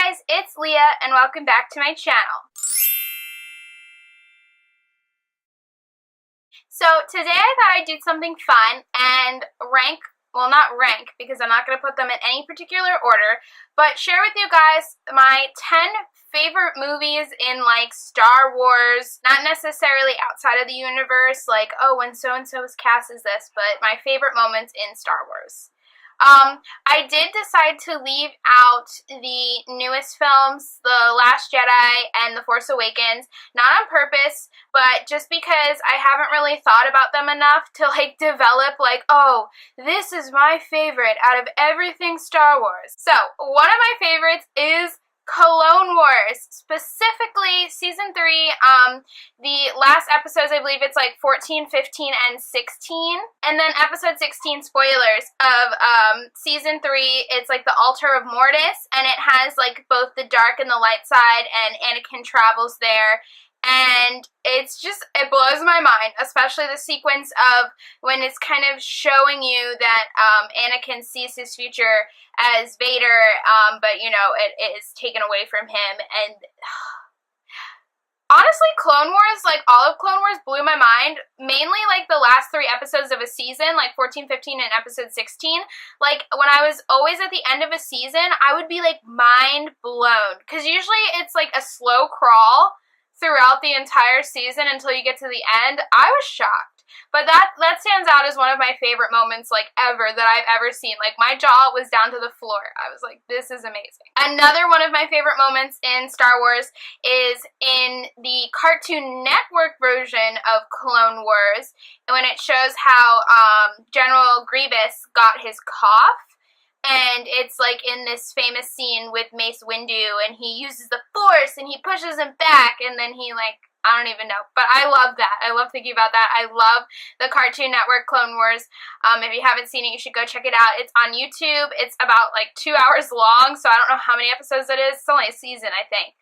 guys, it's Leah and welcome back to my channel. So today I thought I'd do something fun and not rank because I'm not going to put them in any particular order, but share with you guys my 10 favorite movies in like Star Wars, not necessarily outside of the universe, like, oh, when so-and-so's cast is this, but my favorite moments in Star Wars. I did decide to leave out the newest films, The Last Jedi and The Force Awakens, not on purpose, but just because I haven't really thought about them enough to like develop like, oh, this is my favorite out of everything Star Wars. So, one of my favorites is Clone Wars, specifically Season 3, the last episodes, I believe it's like 14, 15, and 16, and then Episode 16, spoilers, of Season 3, it's like the Altar of Mortis, and it has like both the dark and the light side, and Anakin travels there, and it blows my mind, especially the sequence of when it's kind of showing you that Anakin sees his future as Vader, but, you know, it is taken away from him, and honestly, Clone Wars, like, all of Clone Wars blew my mind, mainly, like, the last 3 episodes of a season, like 14, 15, and episode 16, like, when I was always at the end of a season, I would be, like, mind blown, because usually it's, like, a slow crawl throughout the entire season until you get to the end. I was shocked. But that stands out as one of my favorite moments, like, ever, that I've ever seen. Like, my jaw was down to the floor. I was like, this is amazing. Another one of my favorite moments in Star Wars is in the Cartoon Network version of Clone Wars, when it shows how General Grievous got his cough. And it's like in this famous scene with Mace Windu, and he uses the Force, and he pushes him back, and then he, like, I don't even know. But I love that. I love thinking about that. I love the Cartoon Network Clone Wars. If you haven't seen it, you should go check it out. It's on YouTube. It's about, like, 2 hours long, so I don't know how many episodes it is. It's only a season, I think.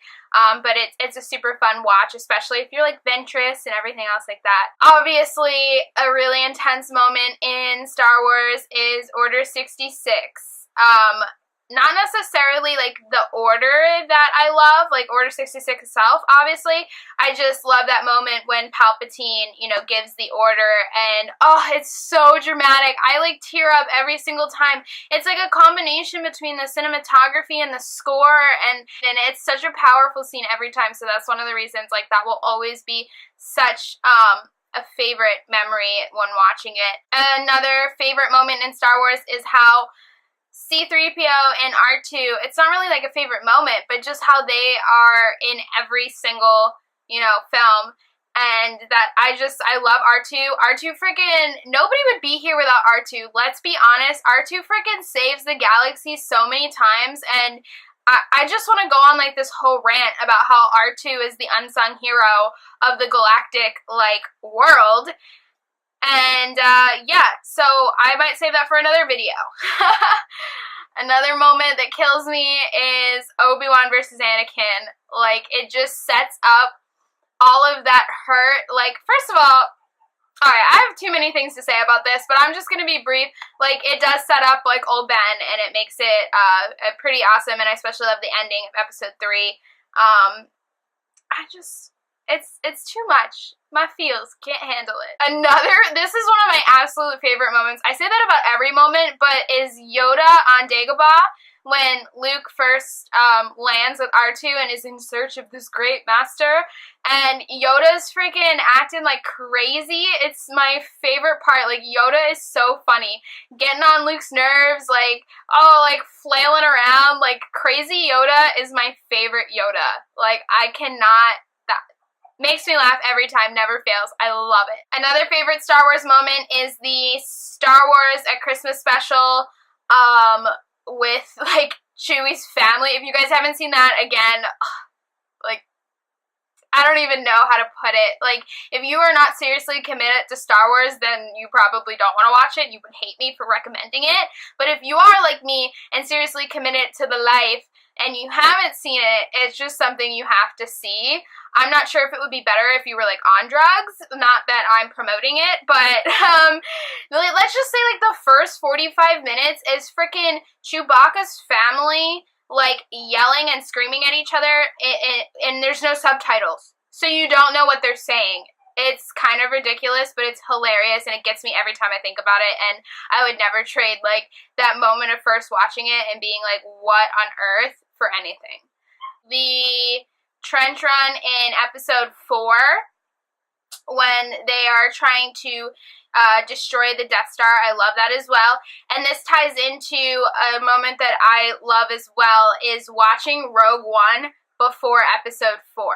But it's a super fun watch, especially if you're like Ventress and everything else like that. Obviously, a really intense moment in Star Wars is Order 66. Not necessarily like the order that I love, like Order 66 itself, obviously. I just love that moment when Palpatine, you know, gives the order, and oh, it's so dramatic. I like tear up every single time. It's like a combination between the cinematography and the score, and it's such a powerful scene every time, so that's one of the reasons, like, that will always be such a favorite memory when watching it. Another favorite moment in Star Wars is how C-3PO and R2, it's not really like a favorite moment, but just how they are in every single, you know, film, and that I love R2. R2 freaking, nobody would be here without R2, let's be honest. R2 freaking saves the galaxy so many times, and I just want to go on, like, this whole rant about how R2 is the unsung hero of the galactic, like, world. And, yeah, so I might save that for another video. Another moment that kills me is Obi-Wan versus Anakin. Like, it just sets up all of that hurt. Like, first of all, alright, I have too many things to say about this, but I'm just gonna be brief. Like, it does set up, like, Old Ben, and it makes it, pretty awesome, and I especially love the ending of episode 3. It's too much. My feels can't handle it. This is one of my absolute favorite moments. I say that about every moment, but is Yoda on Dagobah when Luke first lands with R2 and is in search of this great master, and Yoda's freaking acting like crazy. It's my favorite part. Like, Yoda is so funny. Getting on Luke's nerves, like, oh, like, flailing around, like, crazy Yoda is my favorite Yoda. Like, I cannot... Makes me laugh every time, never fails. I love it. Another favorite Star Wars moment is the Star Wars at Christmas special with, like, Chewie's family. If you guys haven't seen that, again, like, I don't even know how to put it. Like, if you are not seriously committed to Star Wars, then you probably don't want to watch it. You would hate me for recommending it. But if you are like me and seriously committed to the life and you haven't seen it, it's just something you have to see. I'm not sure if it would be better if you were, like, on drugs. Not that I'm promoting it, but let's just say, like, the first 45 minutes is freaking Chewbacca's family, like yelling and screaming at each other, and there's no subtitles, so you don't know what they're saying. It's kind of ridiculous, but it's hilarious, and it gets me every time I think about it, and I would never trade, like, that moment of first watching it and being like, what on earth, for anything. The trench run in episode 4, when they are trying to destroy the Death Star, I love that as well. And this ties into a moment that I love as well, is watching Rogue One before episode 4.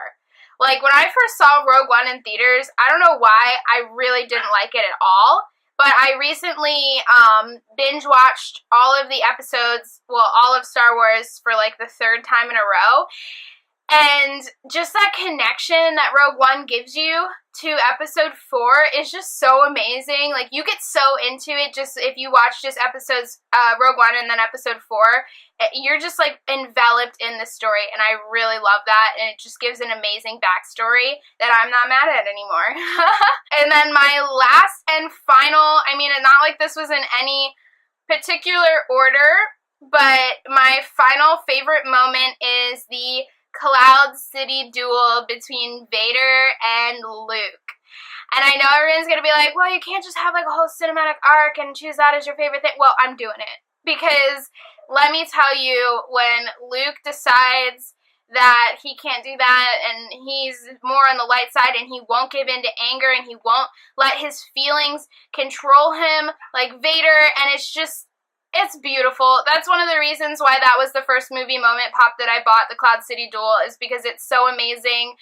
Like, when I first saw Rogue One in theaters, I don't know why, I really didn't like it at all. But I recently binge watched all of the episodes, well, all of Star Wars for like the 3rd time in a row. And just that connection that Rogue One gives you to episode 4 is just so amazing. Like, you get so into it just if you watch just episodes, Rogue One and then episode 4. You're just, like, enveloped in the story, and I really love that, and it just gives an amazing backstory that I'm not mad at anymore. And then my last and final, I mean, not like this was in any particular order, but my final favorite moment is the Cloud City duel between Vader and Luke. And I know everyone's going to be like, well, you can't just have like a whole cinematic arc and choose that as your favorite thing. Well, I'm doing it. Because let me tell you, when Luke decides that he can't do that and he's more on the light side and he won't give in to anger and he won't let his feelings control him like Vader, and it's beautiful. That's one of the reasons why that was the first movie moment pop that I bought, the Cloud City duel, is because it's so amazing.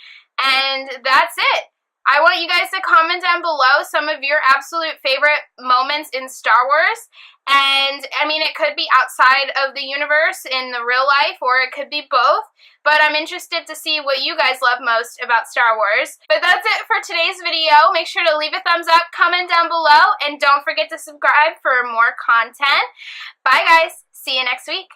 And that's it. I want you guys to comment down below some of your absolute favorite moments in Star Wars. And, I mean, it could be outside of the universe in the real life, or it could be both. But I'm interested to see what you guys love most about Star Wars. But that's it for today's video. Make sure to leave a thumbs up, comment down below, and don't forget to subscribe for more content. Bye, guys. See you next week.